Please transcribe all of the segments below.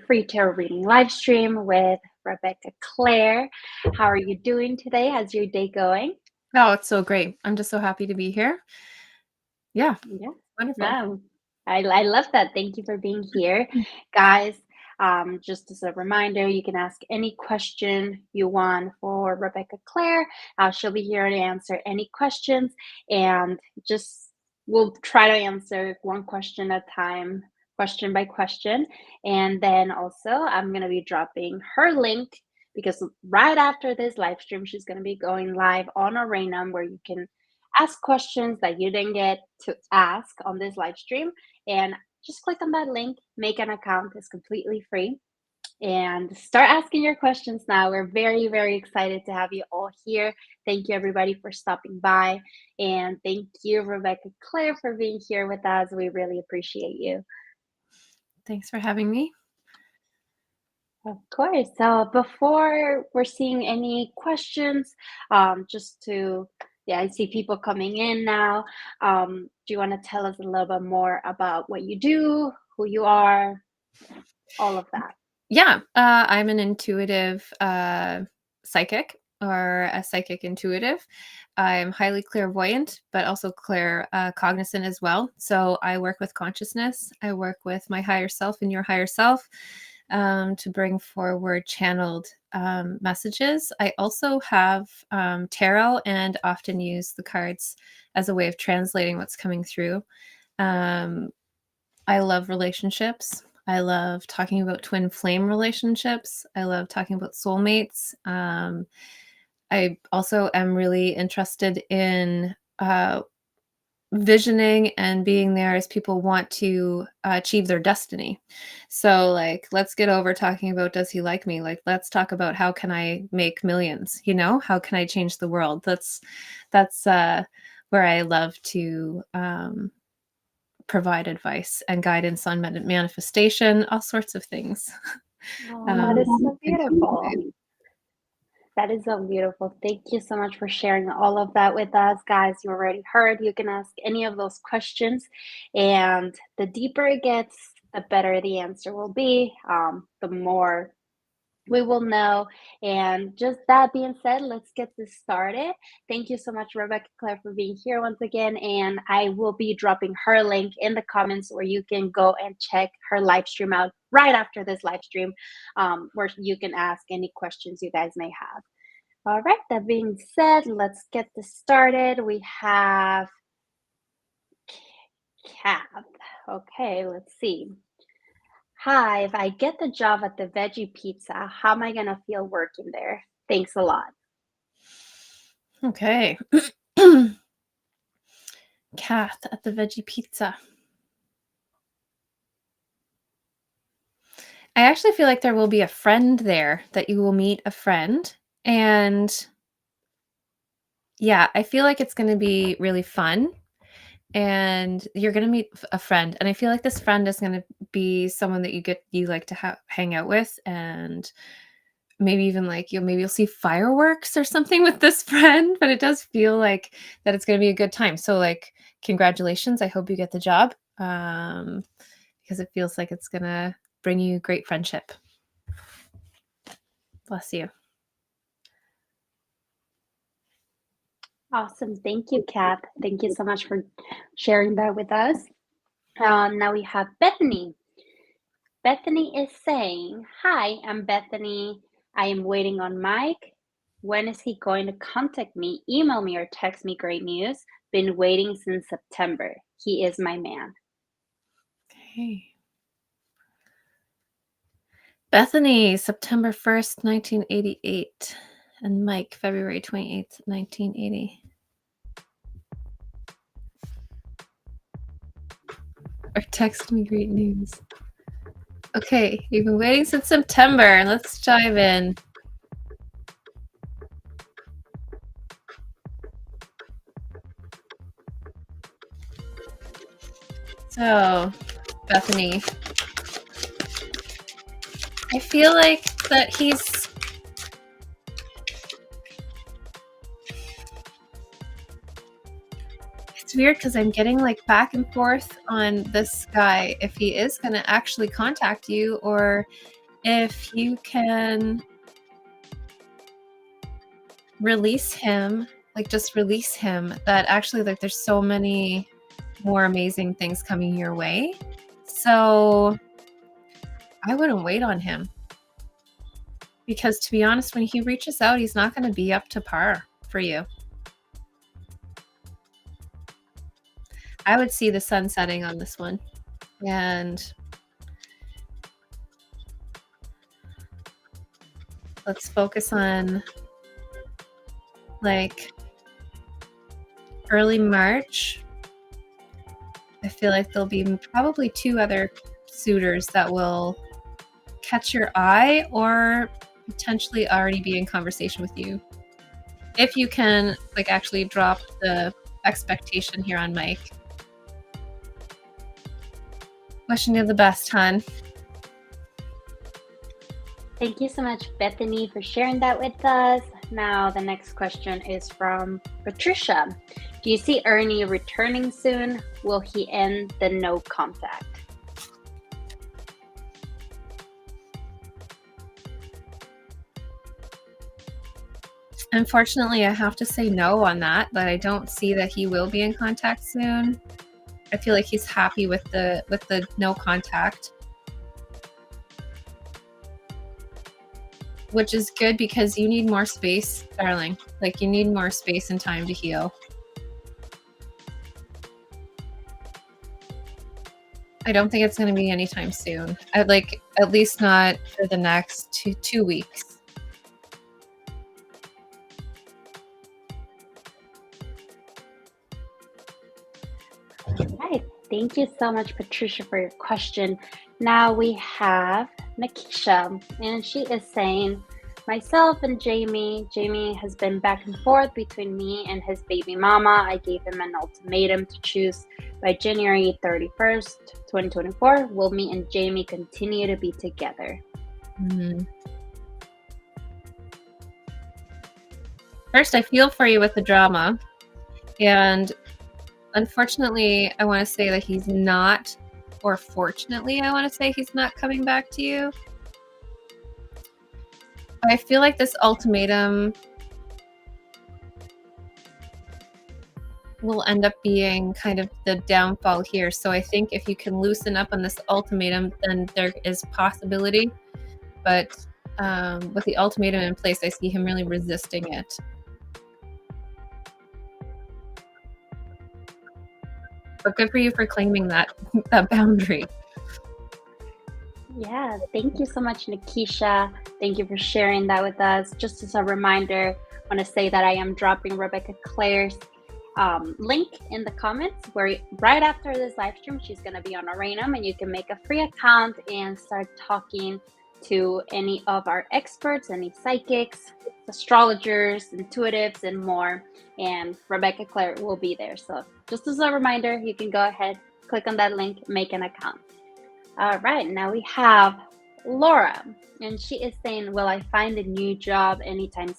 free tarot reading live stream with Rebeccaclaire. How are you doing today? How's your day going? Oh, it's so great. I'm just so happy to be here. Yeah, Yeah, wonderful. no, I love that. Thank you for being here, guys. Just as a reminder, you can ask any question you want for Rebeccaclaire. She'll be here to answer any questions, and just we'll try to answer one question at a time, question by question. And then also, I'm gonna be dropping her link because right after this live stream, she's gonna be going live on Arenum where you can ask questions that you didn't get to ask on this live stream. And just click on that link, make an account, it's completely free. And start asking your questions now. We're very, very excited to have you all here. Thank you, everybody, for stopping by. And thank you, Rebeccaclaire, for being here with us. We really appreciate you. Thanks for having me. Of course. So before we're seeing any questions, just to, yeah, I see people coming in now. Do you want to tell us a little bit more about what you do, who you are, all of that? Yeah, I'm an intuitive psychic or a psychic intuitive. I'm highly clairvoyant, but also cognizant as well. So I work with consciousness. I work with my higher self and your higher self to bring forward channeled messages. I also have tarot and often use the cards as a way of translating what's coming through. I love relationships. I love talking about twin flame relationships. I love talking about soulmates. I also am really interested in visioning and being there as people want to achieve their destiny. So, like, let's get over talking about does he like me? Like, let's talk about how can I make millions? You know, how can I change the world? That's where I love to provide advice and guidance on manifestation, all sorts of things. Oh, that is so beautiful. That is so beautiful. Thank you so much for sharing all of that with us, guys. You already heard. You can ask any of those questions, and the deeper it gets, the better the answer will be. The more we will know. And just that being said, let's get this started. Thank you so much, Rebeccaclaire, for being here once again. And I will be dropping her link in the comments where you can go and check her live stream out right after this live stream, where you can ask any questions you guys may have. All right, that being said, let's get this started. We have Kath. Okay, let's see. Hi, if I get the job at the veggie pizza, how am I going to feel working there? Thanks a lot. Okay. Kath at the veggie pizza. I actually feel like there will be a friend there, that you will meet a friend. And yeah, I feel like it's going to be really fun. And you're going to meet a friend. And I feel like this friend is going to be someone that you like to hang out with, and maybe even like you'll see fireworks or something with this friend, but it does feel like that it's going to be a good time. So, like, congratulations. I hope you get the job, because it feels like it's going to bring you great friendship. Bless you. Awesome. Thank you, Kath. Thank you so much for sharing that with us. Now we have Bethany. Bethany is saying, hi, I'm Bethany. I am waiting on Mike. When is he going to contact me? Email me or text me great news. Been waiting since September. He is my man. Okay. Bethany, September 1st, 1988. And Mike, February 28th, 1980. Or text me great news. Okay, you've been waiting since September. Let's dive in. So, Bethany, I feel like that he's it's weird because I'm getting like back and forth on this guy, if he is going to actually contact you or if you can release him, like just release him, that actually like there's so many more amazing things coming your way. So I wouldn't wait on him because to be honest, when he reaches out, he's not going to be up to par for you. I would see the sun setting on this one. And let's focus on like early March. I feel like there'll be probably 2 other suitors that will catch your eye or potentially already be in conversation with you. If you can like actually drop the expectation here on mic. Wishing you the best, hon. Thank you so much, Bethany, for sharing that with us. Now, the next question is from Patricia. Do you see Ernie returning soon? Will he end the no contact? Unfortunately, I have to say no on that, but I don't see that he will be in contact soon. I feel like he's happy with the no contact. Which is good because you need more space, darling. Like you need more space and time to heal. I don't think it's going to be anytime soon. I'd like at least not for the next two weeks. Right. Thank you so much, Patricia, for your question. Now we have Nakisha, and she is saying, myself and Jamie has been back and forth between me and his baby mama. I gave him an ultimatum to choose by January 31st, 2024. Will me and Jamie continue to be together? First, I feel for you with the drama. And unfortunately, I want to say that he's not, or fortunately, I want to say he's not coming back to you. I feel like this ultimatum will end up being kind of the downfall here. So I think if you can loosen up on this ultimatum, then there is possibility. But with the ultimatum in place, I see him really resisting it. But good for you for claiming that boundary. Yeah, thank you so much, Nakisha. Thank you for sharing that with us. Just as a reminder, I want to say that I am dropping Rebeccaclaire's link in the comments where right after this live stream, she's going to be on Arenum and you can make a free account and start talking to any of our experts, any psychics, astrologers, intuitives, and more. And Rebeccaclaire will be there. So just as a reminder, you can go ahead, click on that link, make an account. All right, now we have Laura, and she is saying, will I find a new job anytime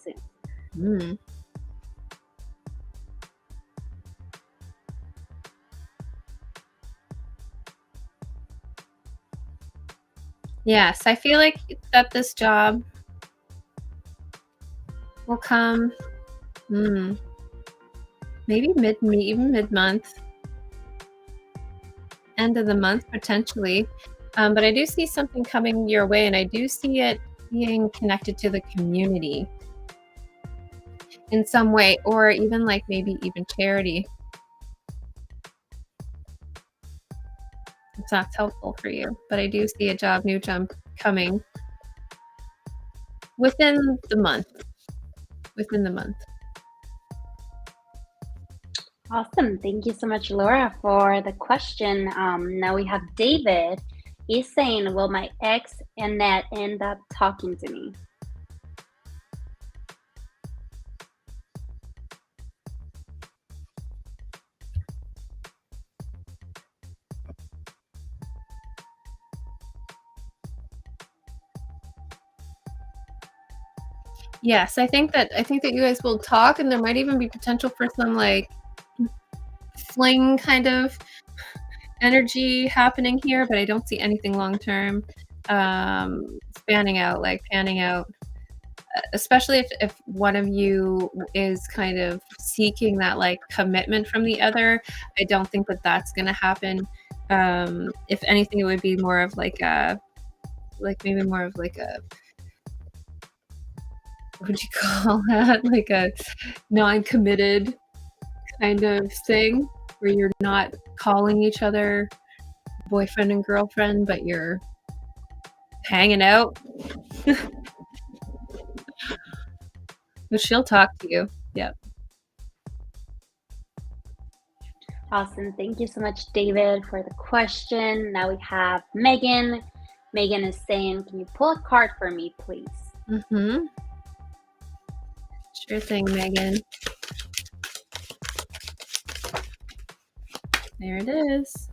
soon? Yes, I feel like that this job will come maybe even mid-month, end of the month potentially. But I do see something coming your way, and I do see it being connected to the community in some way, or even like maybe even charity. If that's helpful for you, but I do see a new job coming within the month. Awesome. Thank you so much, Laura, for the question. Now we have David. He's saying, will my ex Annette end up talking to me? Yes, I think that you guys will talk, and there might even be potential for some like fling kind of energy happening here, but I don't see anything long term. Spanning out, like panning out, especially if one of you is kind of seeking that like commitment from the other. I don't think that that's going to happen. If anything, it would be more of like a, like maybe more of like a, what would you call that? Like a non-committed kind of thing where you're not calling each other boyfriend and girlfriend, but you're hanging out. But she'll talk to you. Yeah. Awesome. Thank you so much, David, for the question. Now we have Megan. Megan is saying, can you pull a card for me, please? Mm-hmm. Sure thing, Megan. There it is.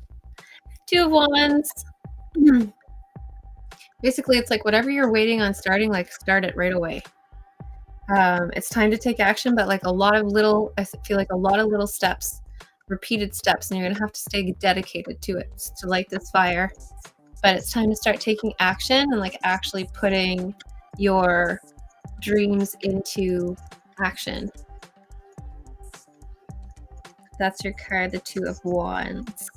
2 of Wands. Basically, it's like whatever you're waiting on starting, like start it right away. It's time to take action, but like I feel like a lot of little steps, repeated steps, and you're gonna have to stay dedicated to it to light this fire. But it's time to start taking action and like actually putting your dreams into action. That's your card, the 2 of Wands.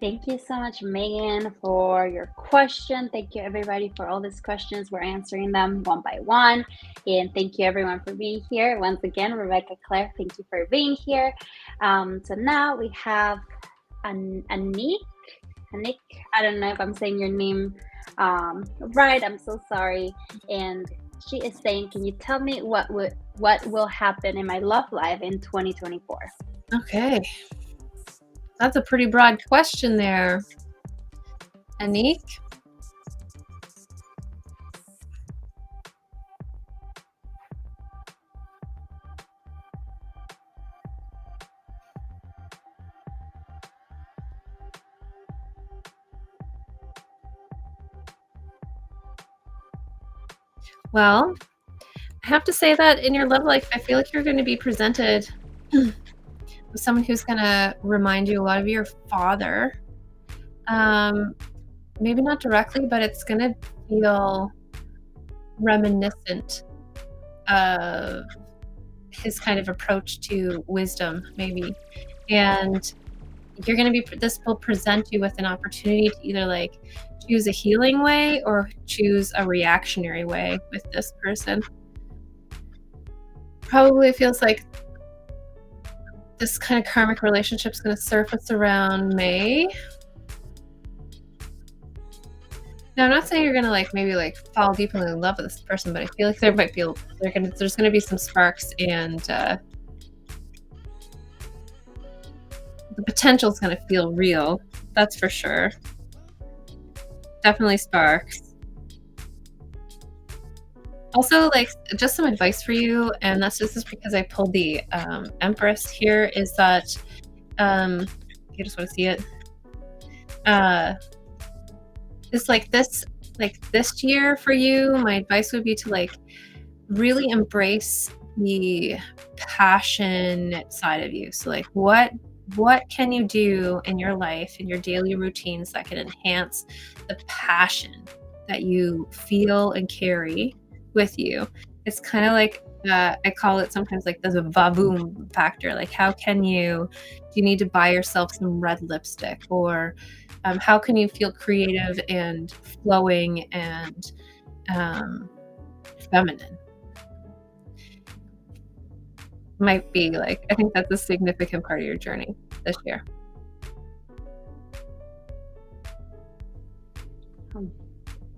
Thank you so much, Megan, for your question. Thank you, everybody, for all these questions. We're answering them one by one. And thank you, everyone, for being here. Once again, Rebeccaclaire, thank you for being here. So now we have Anik. Anik, I don't know if I'm saying your name right. I'm so sorry. And she is saying, can you tell me what will happen in my love life in 2024? Okay. That's a pretty broad question there, Anik. Well, I have to say that in your love life, I feel like you're going to be presented with someone who's going to remind you a lot of your father. Maybe not directly, but it's going to feel reminiscent of his kind of approach to wisdom, maybe. And you're going to be, this will present you with an opportunity to either like choose a healing way or choose a reactionary way with this person. Probably feels like this kind of karmic relationship is going to surface around May. Now, I'm not saying you're going to like maybe like fall deeply in love with this person, but I feel like there might be there's going to be some sparks, and the potential is going to feel real. That's for sure. Definitely sparks. Also, like, just some advice for you, and that's just because I pulled the Empress here, is that you just want to see it. It's like this year for you, my advice would be to like really embrace the passionate side of you. So like what can you do in your life, in your daily routines, that can enhance the passion that you feel and carry with you? It's kind of like I call it sometimes like there's a va-voom factor. Like do you need to buy yourself some red lipstick, or how can you feel creative and flowing and feminine? Might be like, I think that's a significant part of your journey this year.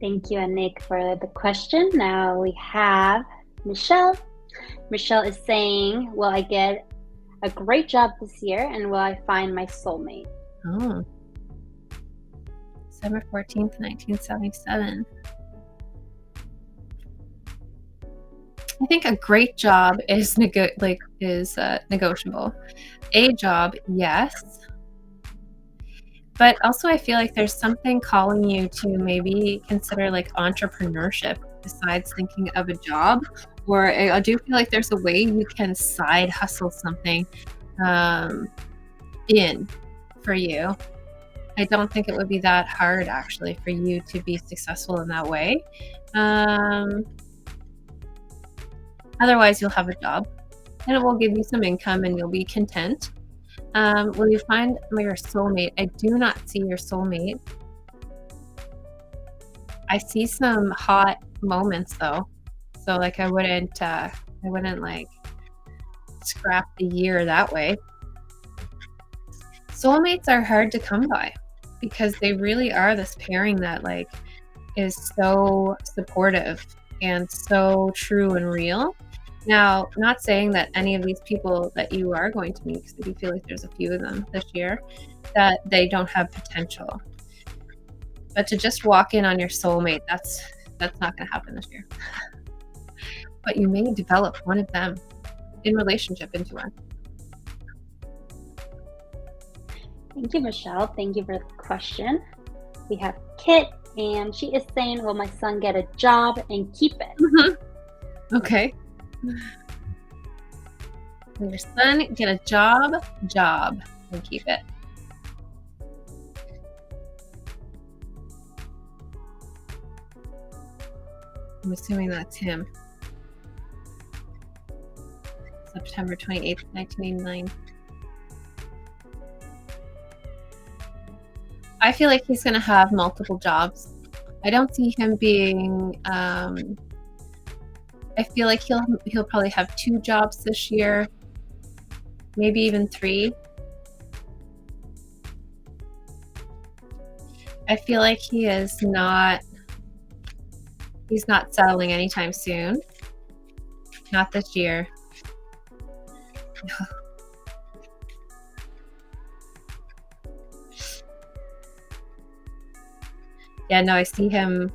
Thank you, Anik, for the question. Now we have Michelle. Michelle is saying, will I get a great job this year, and will I find my soulmate? Oh. December 14th, 1977. I think a great job is negotiable. A job, yes. But also I feel like there's something calling you to maybe consider like entrepreneurship besides thinking of a job. Or I do feel like there's a way you can side hustle something um, in for you. I don't think it would be that hard actually for you to be successful in that way. Um, Otherwise, you'll have a job and it will give you some income and you'll be content. Will you find your soulmate? I do not see your soulmate. I see some hot moments though. So like I wouldn't like scrap the year that way. Soulmates are hard to come by because they really are this pairing that like is so supportive and so true and real. Now, not saying that any of these people that you are going to meet, because I do feel like there's a few of them this year, that they don't have potential. But to just walk in on your soulmate, that's not going to happen this year. But you may develop one of them in relationship into one. Thank you, Michelle. Thank you for the question. We have Kit, and she is saying, will my son get a job and keep it? Okay. Will your son get a job, and keep it? I'm assuming that's him. September 28th, 1989. I feel like he's going to have multiple jobs. I don't see him being I feel like he'll probably have 2 jobs this year, maybe even 3. I feel like he's not settling anytime soon. Not this year. Yeah, no, I see him.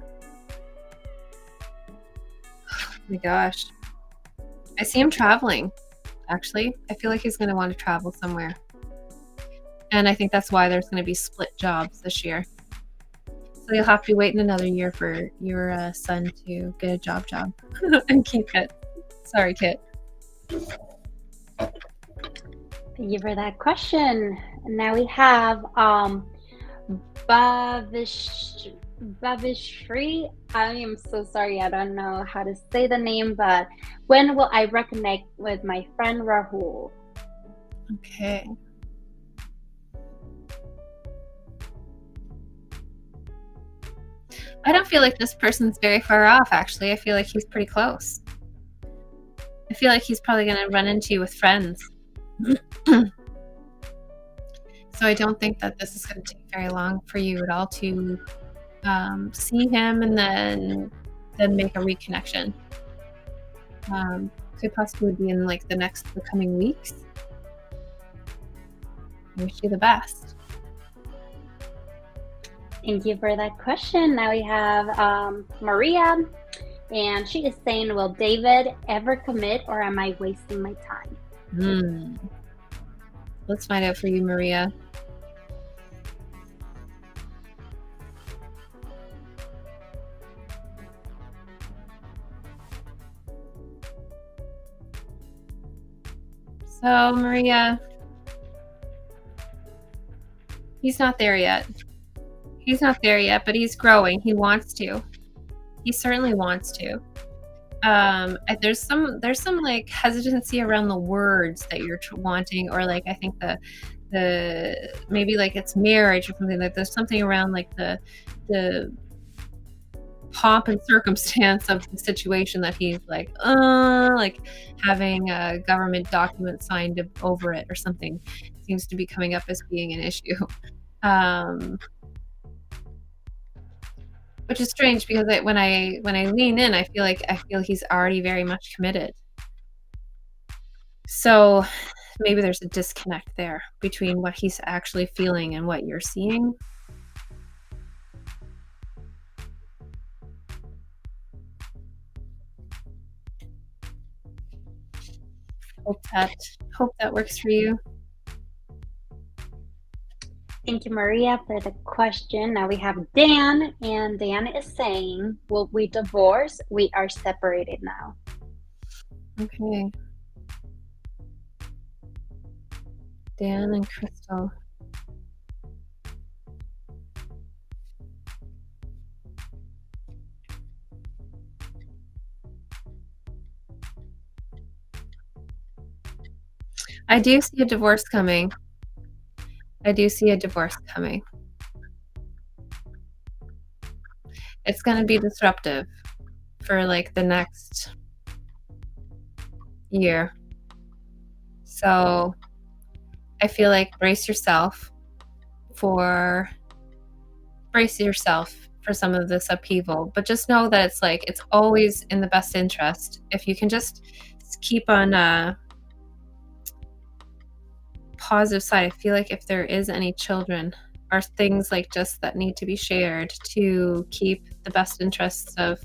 Oh my gosh. I see him traveling, actually. I feel like he's going to want to travel somewhere. And I think that's why there's going to be split jobs this year. So you'll have to be waiting another year for your son to get a job and keep it. Sorry, Kit. Thank you for that question. Now we have Bhavishri. I am so sorry. I don't know how to say the name, but when will I reconnect with my friend Rahul? Okay. I don't feel like this person's very far off, actually. I feel like he's pretty close. I feel like he's probably going to run into you with friends. So I don't think that this is going to take very long for you at all to see him and then make a reconnection. Could possibly be in like the coming weeks. I wish you the best. Thank you for that question. Now we have Maria, and she is saying, will David ever commit, or am I wasting my time? Let's find out for you, Maria. So, Maria, he's not there yet. He's not there yet, but he's growing. He wants to. He certainly wants to. There's some like hesitancy around the words that you're wanting, or like I think the maybe like it's marriage or something. Like there's something around like the pomp and circumstance of the situation that he's like having a government document signed over it or something seems to be coming up as being an issue. Which is strange because when I lean in, I feel he's already very much committed. So maybe there's a disconnect there between what he's actually feeling and what you're seeing. Hope that works for you. Thank you, Maria, for the question. Now we have Dan, and Dan is saying, will we divorce? We are separated now. Okay. Dan and Crystal. I do see a divorce coming. I do see a divorce coming. It's gonna be disruptive for, like, the next year. So, I feel like for brace yourself for some of this upheaval, but just know that it's, like, it's always in the best interest. If you can just keep on a positive side, I feel like if there is any children or things, like, just that need to be shared to keep the best interests of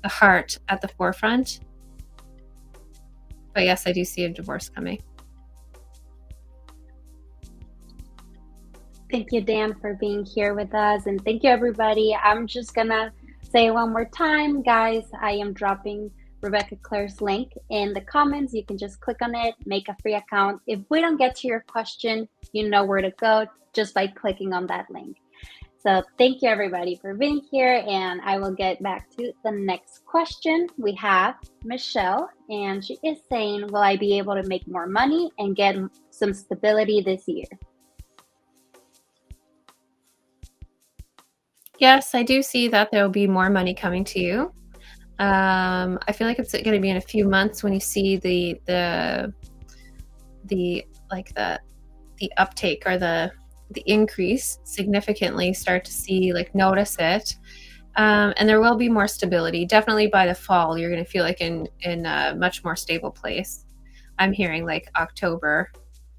the heart at the forefront. But yes, I do see a divorce coming. Thank you, Dan, for being here with us. And thank you, everybody. I'm just going to say one more time, guys, I am dropping Rebecca Claire's link in the comments. You can just click on it, make a free account. If we don't get to your question, you know where to go just by clicking on that link. So thank you, everybody, for being here. And I will get back to the next question. We have Michelle, and she is saying, will I be able to make more money and get some stability this year? Yes, I do see that there will be more money coming to you. I feel like it's gonna be in a few months when you see like, the uptake or the increase significantly start to see, like, notice it. And there will be more stability. Definitely by the fall, you're gonna feel like in a much more stable place. I'm hearing, like,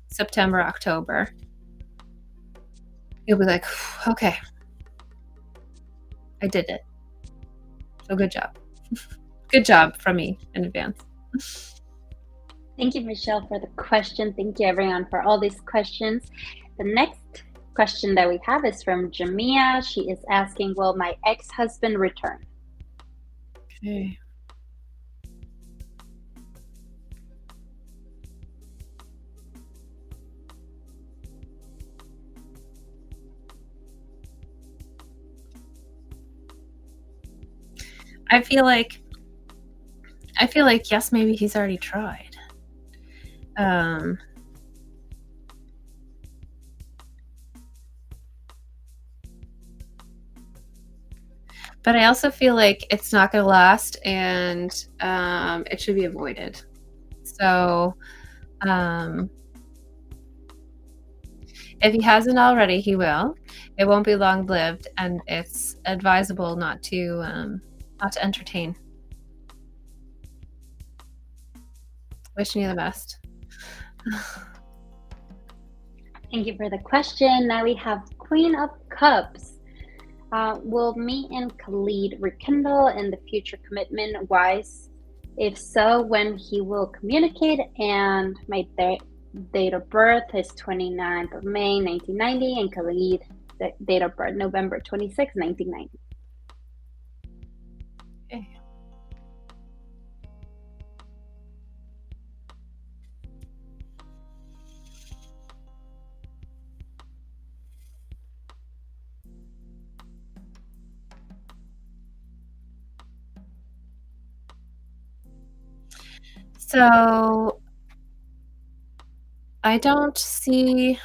September, October. You'll be like, "Okay, I did it. So good job." Good job from me in advance. Thank you, Michelle, for the question. Thank you, everyone, for all these questions. The next question that we have is from Jamia. She is asking, will my ex-husband return? Okay. I feel like yes, maybe he's already tried. Um, but I also feel like it's not gonna last and it should be avoided. So, um, if he hasn't already, he will. It won't be long lived, and it's advisable not to entertain. Wishing you the best. Thank you for the question. Now we have Queen of Cups. Will me and Khalid rekindle in the future commitment wise? If so, when he will communicate? And my date of birth is 29th of May, 1990, and Khalid, the date of birth, November 26, 1990. Okay. So I don't see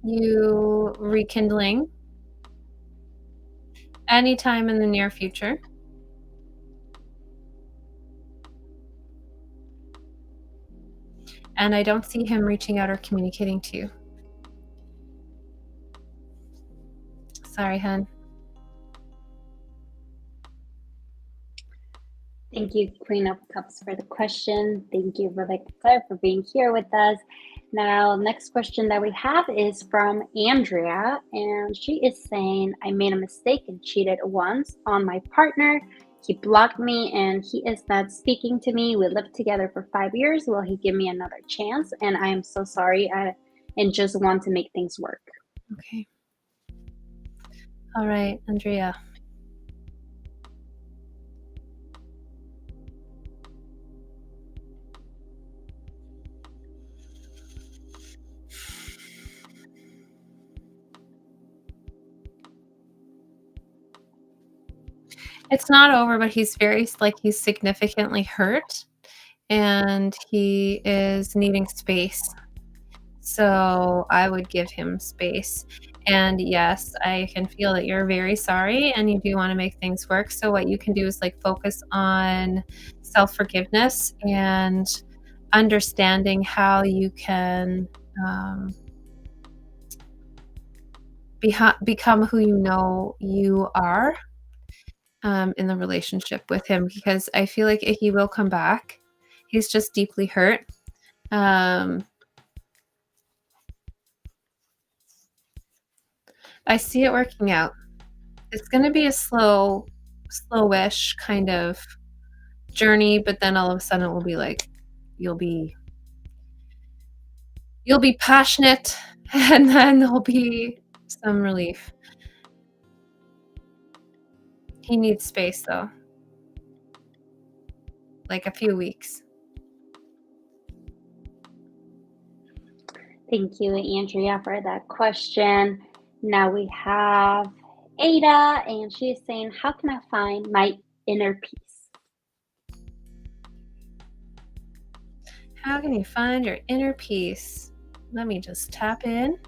you rekindling anytime in the near future. And I don't see him reaching out or communicating to you. Sorry, hun. Thank you, Queen of Cups, for the question. Thank you, Rebeccaclaire, for being here with us. Now, next question that we have is from Andrea, and she is saying, I made a mistake and cheated once on my partner. He blocked me and he is not speaking to me. We lived together for 5 years. Will he give me another chance? And I am so sorry and just want to make things work. Okay. All right, Andrea. It's not over, but he's very like, he's significantly hurt, and he is needing space. So I would give him space. And yes, I can feel that you're very sorry and you do want to make things work. So what you can do is like focus on self-forgiveness and understanding how you can um, become who you know you are in the relationship with him, because I feel like he will come back. He's just deeply hurt. Um, I see it working out. It's gonna be a slowish kind of journey, but then all of a sudden it will be like you'll be you'll be passionate and then there'll be some relief. He needs space though, like a few weeks. Thank you, Andrea, for that question. Now we have Ada, and she's saying, how can I find my inner peace? How can you find your inner peace? Let me just tap in.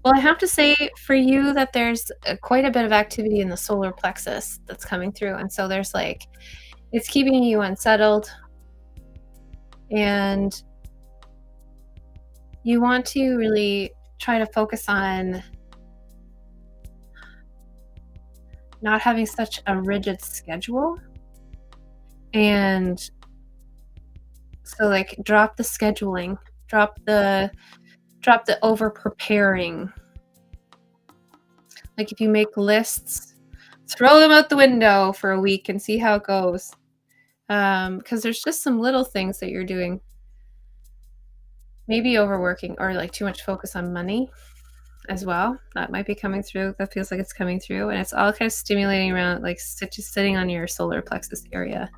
Well, I have to say for you that there's quite a bit of activity in the solar plexus that's coming through. And so there's like, it's keeping you unsettled, and you want to really try to focus on not having such a rigid schedule. And so like drop the scheduling, drop the over preparing. Like if you make lists, throw them out the window for a week and see how it goes. Because there's just some little things that you're doing, maybe overworking or like too much focus on money as well. That might be coming through. That feels like it's coming through, and it's all kind of stimulating around like just sitting on your solar plexus area.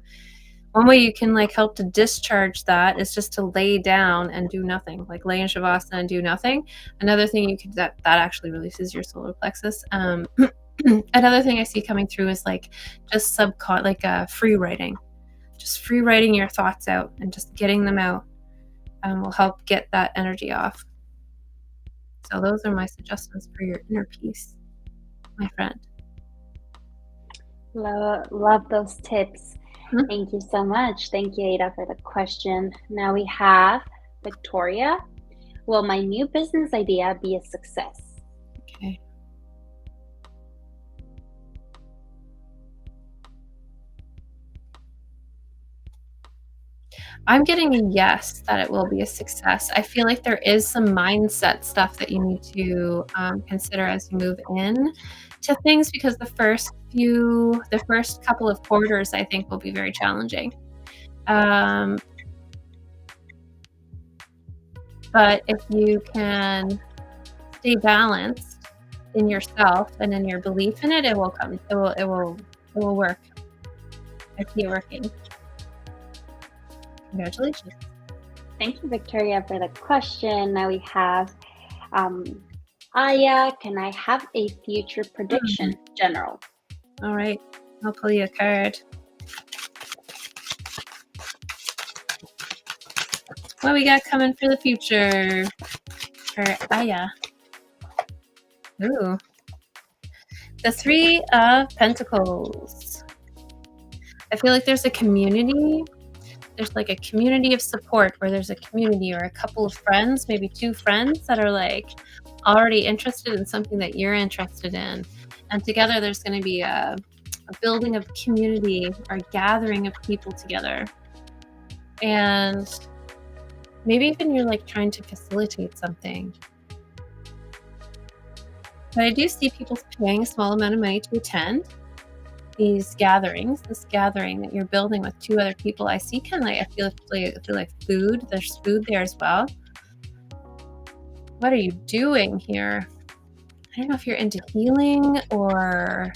One way you can like help to discharge that is just to lay down and do nothing, like lay in shavasana and do nothing. Another thing you could that actually releases your solar plexus. Another thing I see coming through is like just free writing, just free writing your thoughts out and just getting them out will help get that energy off. So those are my suggestions for your inner peace, my friend. Love those tips. Hmm? Thank you so much. Thank you, Ada, for the question. Now we have Victoria. Will my new business idea be a success? Okay. I'm getting a yes that it will be a success. I feel like there is some mindset stuff that you need to consider as you move in to things, because the first couple of quarters, I think, will be very challenging. But if you can stay balanced in yourself and in your belief in it, it will come. It will work. I see it working. Congratulations. Thank you, Victoria, for the question. Now we have Aya. Can I have a future prediction, General? All right. I'll pull you a card. What we got coming for the future for Aya? Ooh. The Three of Pentacles. I feel like there's a community. There's like a community of support where there's a community or a couple of friends, maybe two friends that are like already interested in something that you're interested in. And together there's going to be a building of community or gathering of people together. And maybe even you're like trying to facilitate something. But I do see people paying a small amount of money to attend these gatherings, this gathering that you're building with two other people. I see kind of like, I feel like food. There's food there as well. What are you doing here? I don't know if you're into healing or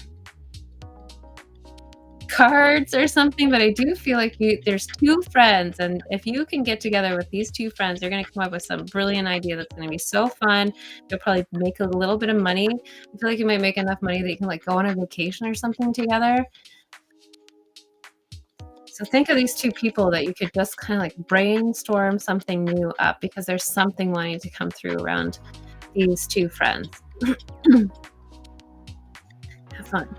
cards or something, but I do feel like there's 2 friends, and if you can get together with these 2 friends, you're gonna come up with some brilliant idea that's gonna be so fun. You'll probably make a little bit of money. I feel like you might make enough money that you can, like, go on a vacation or something together. So think of these 2 people that you could just kinda, like, brainstorm something new up because there's something wanting to come through around these 2 friends. Have fun.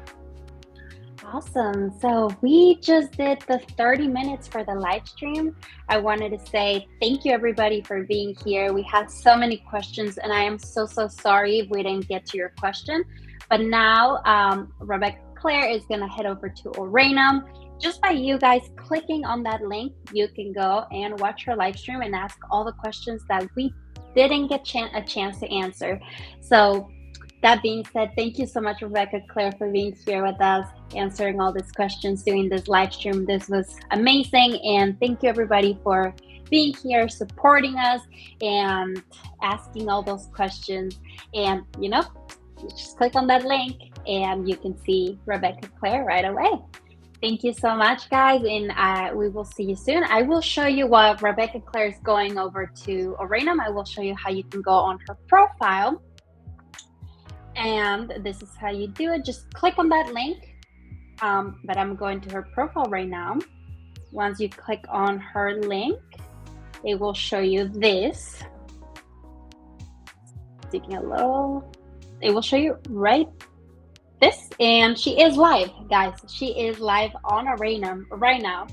Awesome. So we just did the 30 minutes for the live stream. I wanted to say thank you everybody for being here. We had so many questions and I am so sorry if we didn't get to your question. But now Rebeccaclaire is going to head over to Oranum. Just by you guys clicking on that link, you can go and watch her live stream and ask all the questions that we didn't get a chance to answer. So that being said, thank you so much, Rebeccaclaire, for being here with us, answering all these questions, doing this live stream. This was amazing. And thank you, everybody, for being here, supporting us, and asking all those questions. And, you just click on that link and you can see Rebeccaclaire right away. Thank you so much, guys, and we will see you soon. I will show you while Rebeccaclaire is going over to Oranum. I will show you how you can go on her profile. And this is how you do it. Just click on that link. But I'm going to her profile right now. Once you click on her link, it will show you this. Taking a little. It will show you right this, and she is live, guys. She is live on Oranum right now.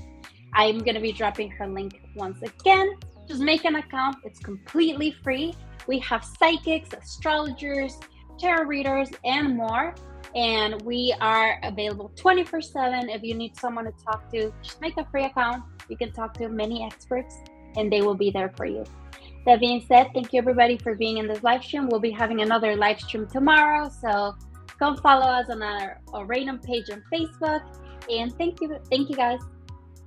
I'm gonna be dropping her link once again. Just make an account. It's completely free. We have psychics, astrologers, tarot readers, and more. And we are available 24/7. If you need someone to talk to, just make a free account. You can talk to many experts and they will be there for you. That being said, thank you everybody for being in this live stream. We'll be having another live stream tomorrow. So come follow us on our Oranum page on Facebook. And thank you guys.